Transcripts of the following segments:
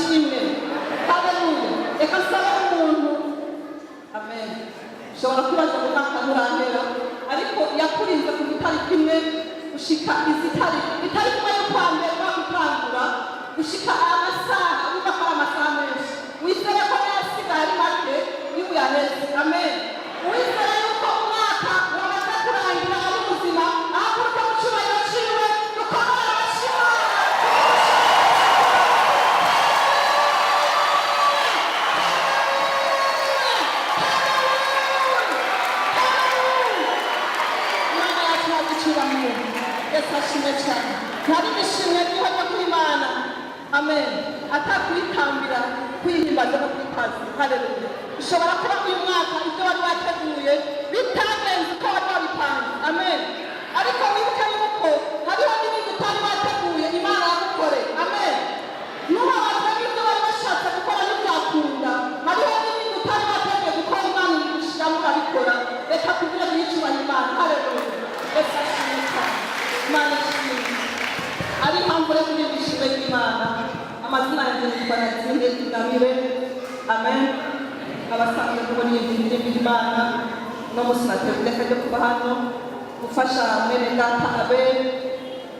ishimwe. Haleluya. Reka nsaba umuntu. Amen. Ushobora kubaza ngo nta nurantera ariko yakurinze ku itariki imwe gushika itariki imwe yo kwambere gutangura gushika amasaha uvuga ko amasaha menshi wizere ko yasigaye ari make niba uyaheze. Amen. Wizere yuko umwaka wamaze kurangira ari muzima ahaguruka mu cyubahiro ciwe dukomere amashyi. Yesu ashimwe cyane. Ntari bishimye niho ryo kw'Imana. Amen. Atakwitambira kwihimbaza no kwitaza. Haleluya. Ushobora kuba uyu mwaka ibyo wari wateguye bitagenze uko wari wabipanze. Amen. Ariko wibuke yuko hariho n'ibindi utari wateguye Imana yagukore. Amen. Nubabazwa n'ibyo wari washatse gukora ntibyakunda. Hariho n'ibindi utari wateguye gukora Imana ibigushyiramo urabikora. Reka kugira ngo yicubahire Imana. Haleluya. Yesu ashimwe cyane. Imana ishimwe. Ari impamvu yo kuririmba ishimwe ry'Imana. Amazina yanjye nitwa Natsinde Ingabire. Amen. Abasanzwe kuririmba indirimbo y'Imana no munsi nateguye kajya kuba hano gufasha mwene data Abel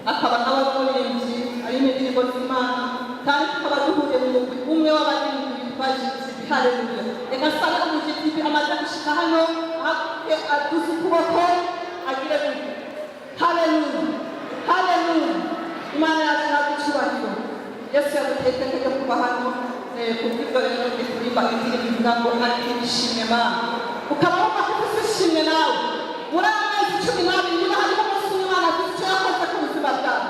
akaba n'abaririmbyi ari indirimbo z'Imana kandi tukaba duhuye mu mugwi umwe w'abaririmbyi bitwa GTV. Haleluya. Reka nsanga mu GTV amaze gushika hano aduze ukuboko agire gutya. Haleluya. Haleluya. Imana yacu ntagucyubahiro. Yesu yaduteye iteka ryo kuba hano kubw'ibyo rero kuririmba indirimbo ivuga ngo ari ishimwe Mana. Ukaba wumva ko ufite ishimwe nawe muri aya mezi 12 niba hariho umunsi w'Imana afite icyo yakoze ku buzima bwawe,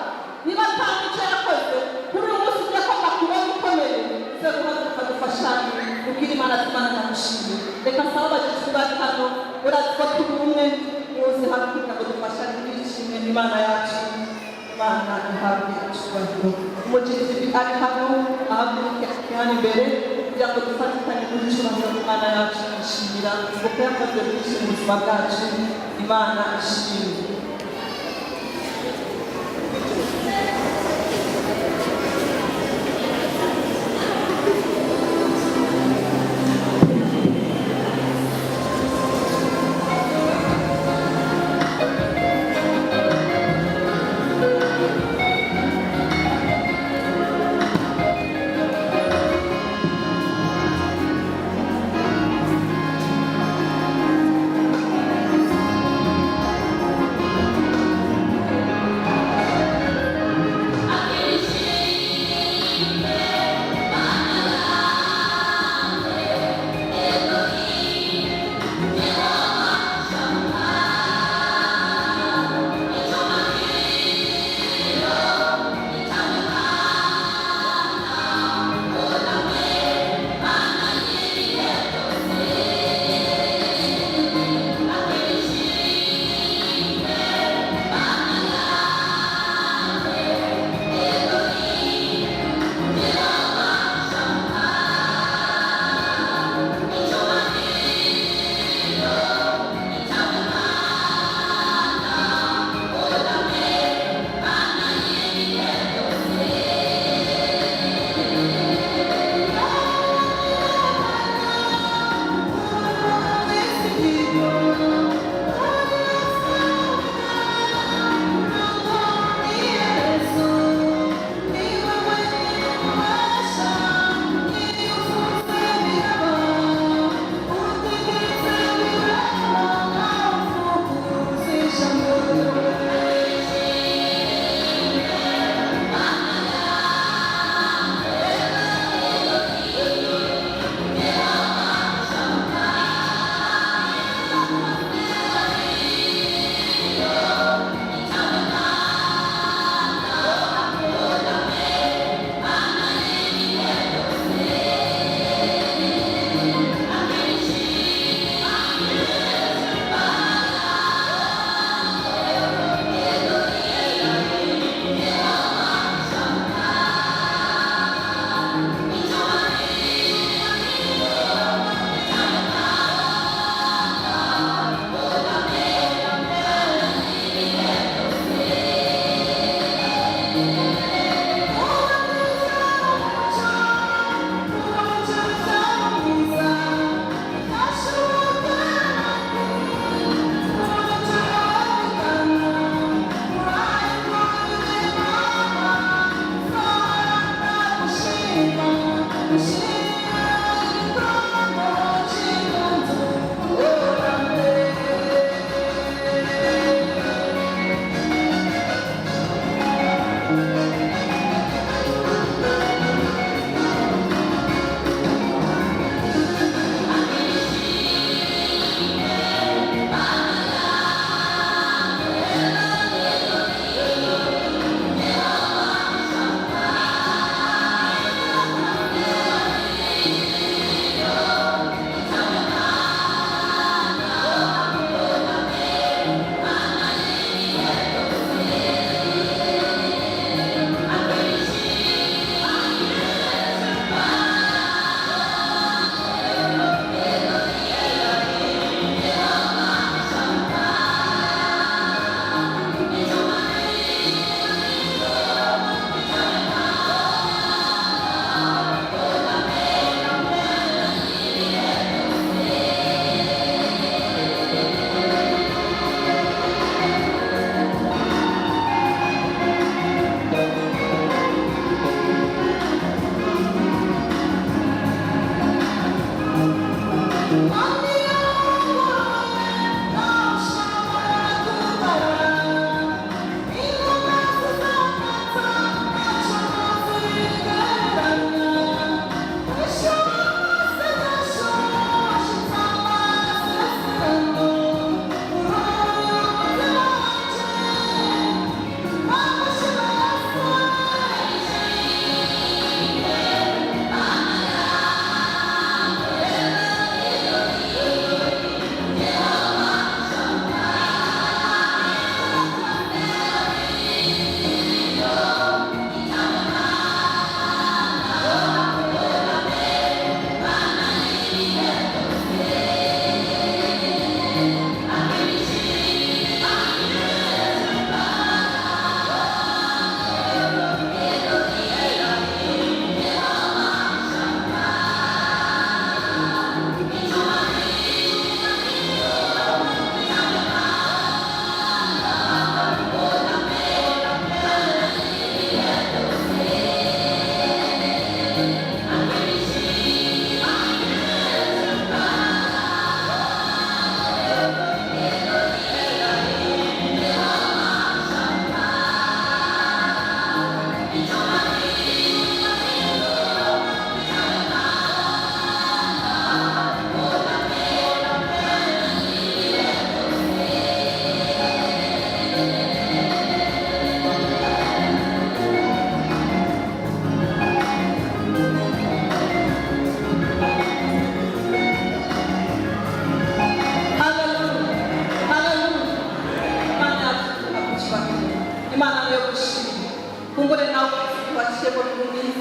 niba nta icyo yakoze kuri uyu munsi ujya kwanga kubona ukomeye uze guhaguruka ukadufashanya ubwira Imana ati Imana ndagushimiye. Reka nsaba abagenzi bari hano urazi ko turi umwe muze hano kugira ngo dufashanye kwishimira Imana yacu. Imana ihabwe icyubahiro. Umugenzi ari hano ahaguruke hano imbere kugira ngo dufatanye kwicubahiro Imana yacu ishimira kuko yakoze byinshi mu buzima bwacu. Imana ishimwe.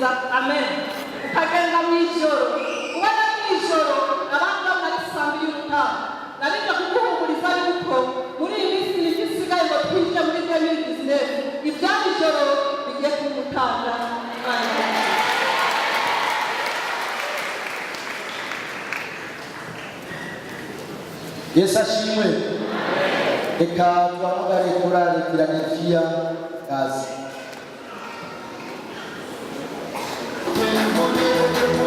guhumuriza amen ukagenda mu ijoro ubona mu ijoro abandi babona isambi y'umutaha nabijya kuguhumuriza yuko muri iyi minsi mike isigaye ngo twinjire muri 2019 ibyari ijoro bigiye kumutanga Yesu ashimwe. Reka tuhamagare korali Philadelphia kazi.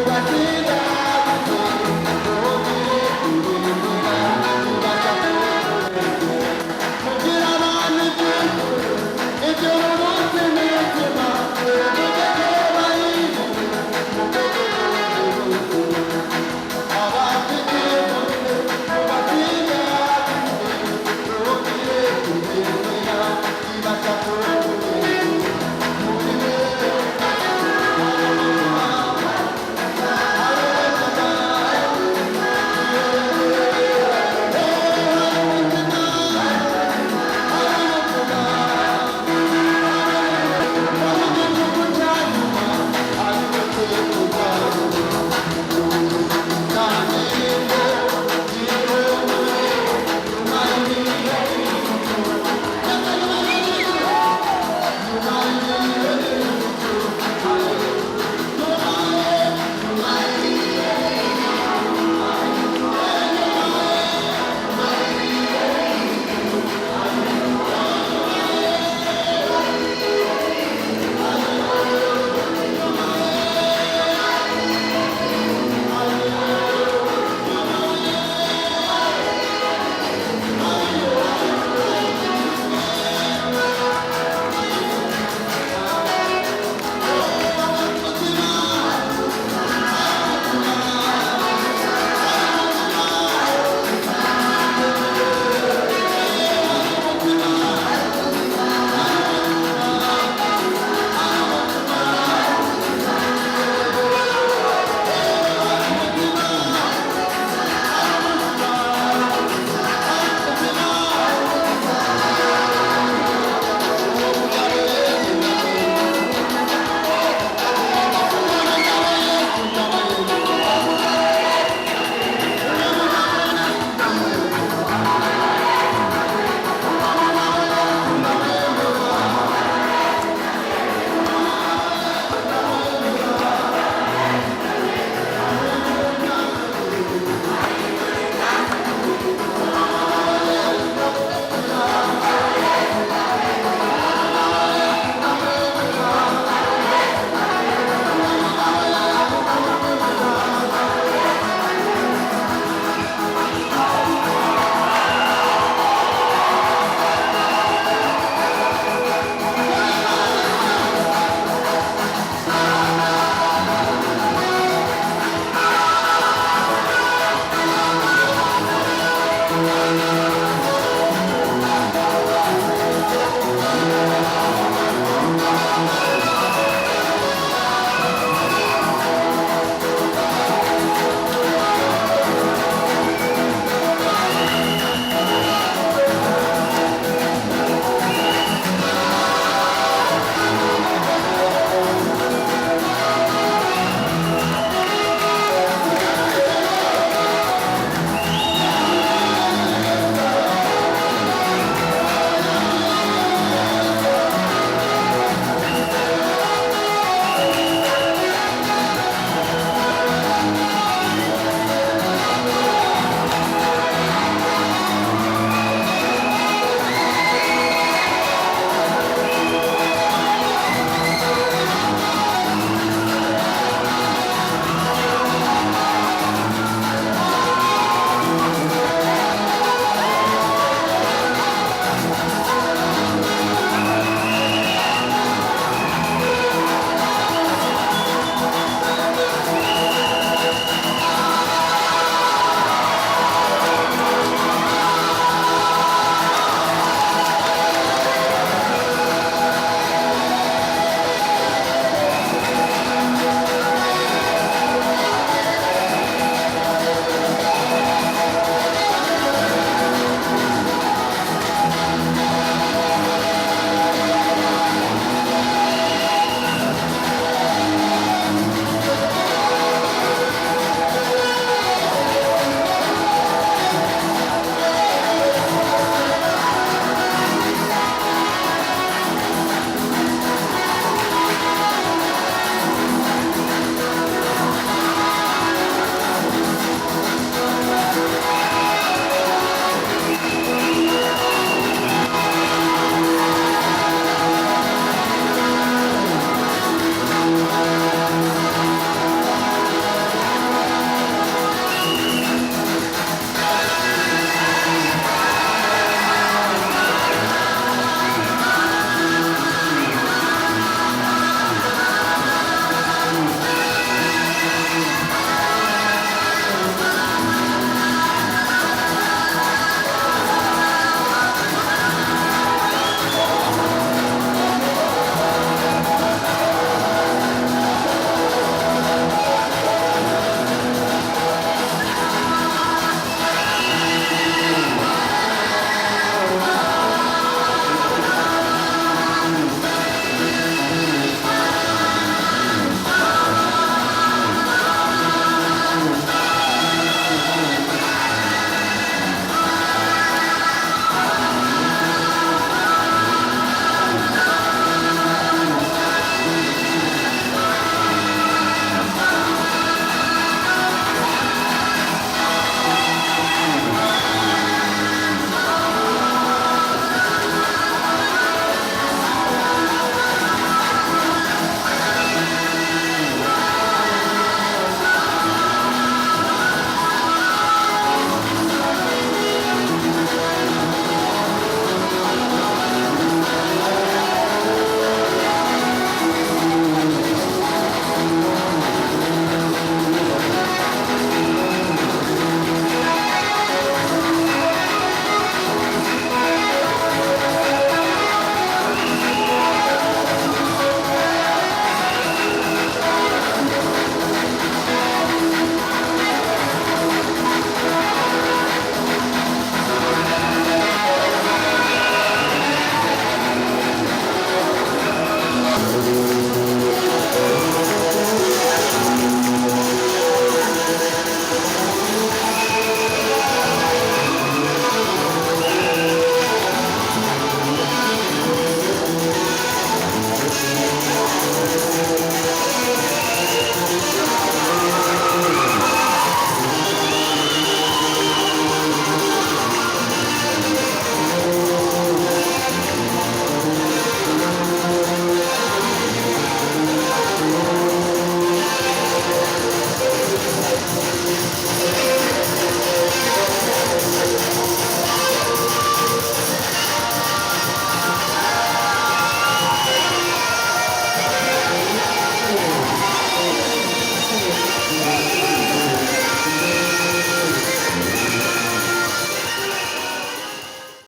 Thank you.